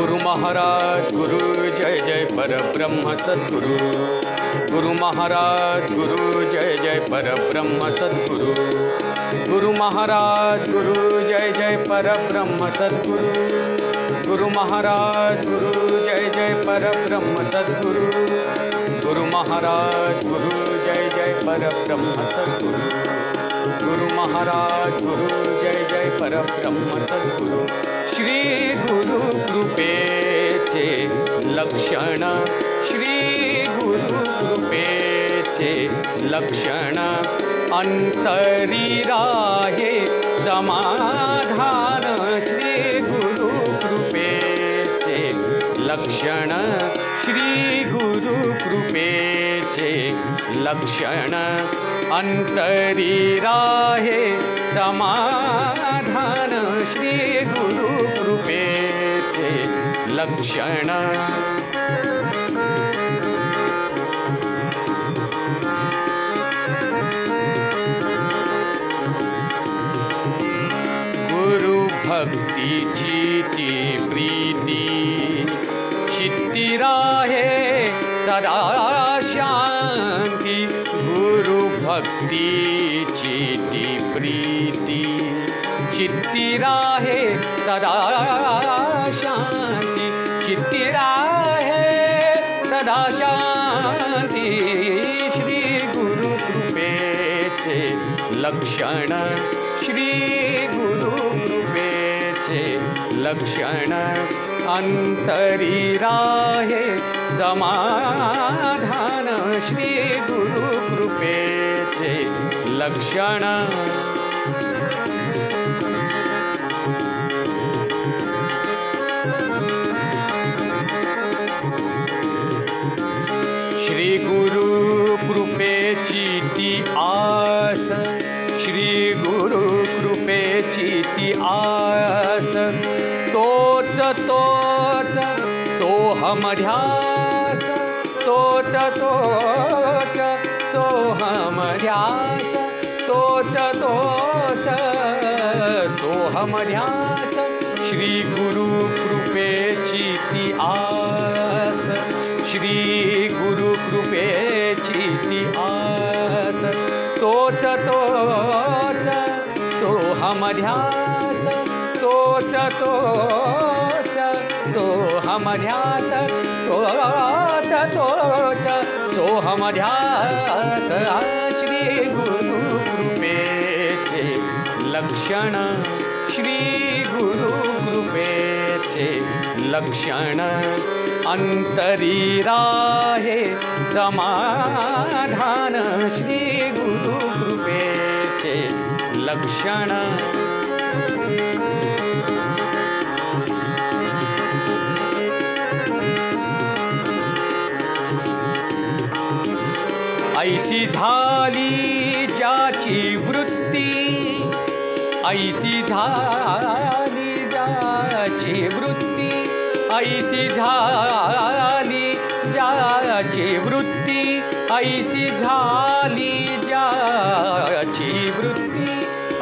गुरु महाराज गुरु जय जय परब्रह्म सद्गुरु। गुरु महाराज गुरु जय जय परब्रह्म सद्गुरु। गुरु महाराज गुरु जय जय परब्रह्म सद्गुरु। गुरु महाराज गुरु जय जय परब्रह्म सद्गुरु। गुरु महाराज गुरु जय जय परब्रह्म सद्गुरु। गुरु महाराज गुरु जय जय परब्रह्म सद्गुरु। श्री गुरु कृपेचे लक्षण, श्री गुरु कृपेचे लक्षण, अंतरी राहे समाधान। श्री गुरु कृपेचे लक्षण, श्री गुरु कृपेचे लक्षण, अंतरी राहे समाधान। श्री गुरु कृपेचे लक्षण। गुरु भक्तीची ती प्रीती, चित्ती राहे सदा शांती। गुरु भक्तीची ती प्रीती, चित्ती राहे सदा शांती। चित्ती राहे सदा शांती। श्री गुरु कृपेचे लक्षण, श्री गुरु कृपेचे लक्षण, अंतरी राहे समाधान। श्री गुरु कृपेचे लक्षण। श्री गुरु कृपेची ती आस, श्री गुरु कृपेची ती आस। तोच तोच सोहम ध्यास, तोच तोच सोहम ध्यास, तोच तोच सोहम ध्यास। श्री गुरु कृपेची ती आस, श्री गुरु कृपेची ती आस। तोच तोच सोहम ध्यास, तोच तोच सोहम ध्यास, तोच तोच सोहम ध्यास। श्री गुरु कृपेचे लक्षण, श्री गुरु कृपेचे लक्षण, अंतरी राहे समाधान। श्री गुरु कृपेचे लक्षण। ऐसी झाली ज्याची वृत्ती, ऐसी झाली ज्याची वृत्ती, ऐसी झाली ज्याची वृत्ती, ऐसी झाली ज्याची वृत्ती,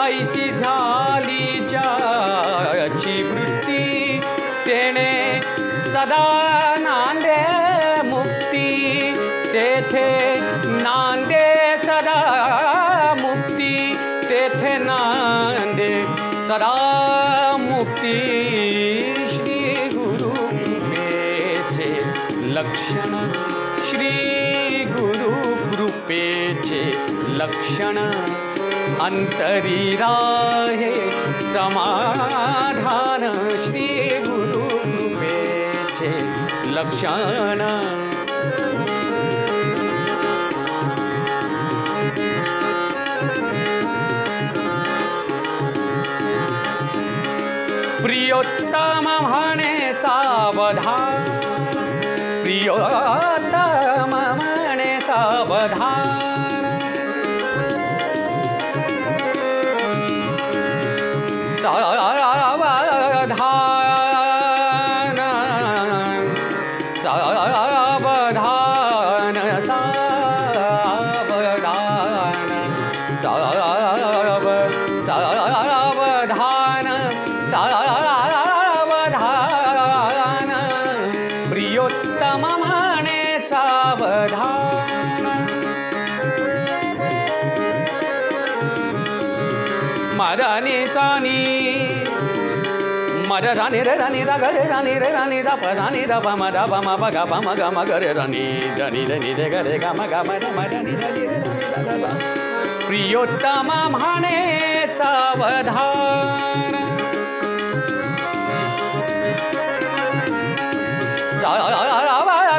ऐसी झाली ज्याची वृत्ती। तेने सदा नांदे मुक्ती, तेथे नांदे सदा मुक्ती, तेथे नांदे सदा मुक्ती। श्री गुरु कृपेचे लक्षण, श्री गुरु कृपेचे लक्षण, अंतरी राहे समाधान। श्री गुरु कृपेचे लक्षण। प्रियोत्तम म्हणे सावधान, प्रियोत्तम म्हणे सावधान। सावधान सावधान सावधान सावधान सावधान रे रानी रे रानी रा ग रे रानी रे रानी रा प रानी रा प म रा प म प ग प म ग म ग रे रानी धनी धनी रे ग रे ग म ग म रे म धनी धनी रे रा ग प्रियोत्तम म्हणे सावधान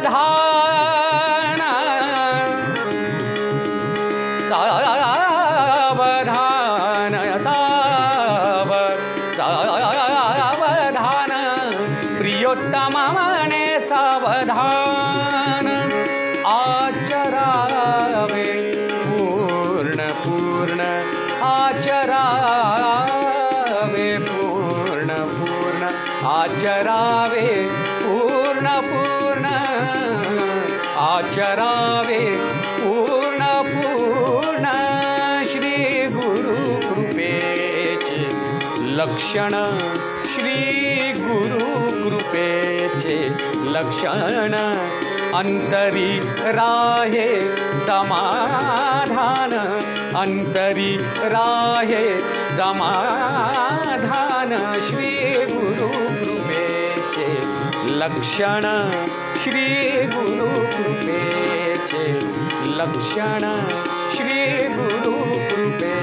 सावधान सावधान सावधान प्रियोत्तम म्हणे सावधान आचरावे पूर्ण पूर्ण आचरावे पूर्ण पूर्ण आचरावे पूर्ण पूर्ण आचरावे पूर्ण पूर्ण श्री गुरु कृपेचे लक्षण श्री गुरु कृपेचे लक्षण अंतरी राहे समाधान अंतरी राहे समाधान श्री गुरु कृपेचे लक्षण श्री गुरु कृपेचे लक्षण श्री गुरु कृपे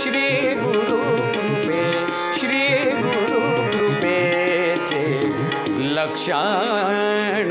श्री गुरु कृपे श्री गुरु कृपेचे लक्षण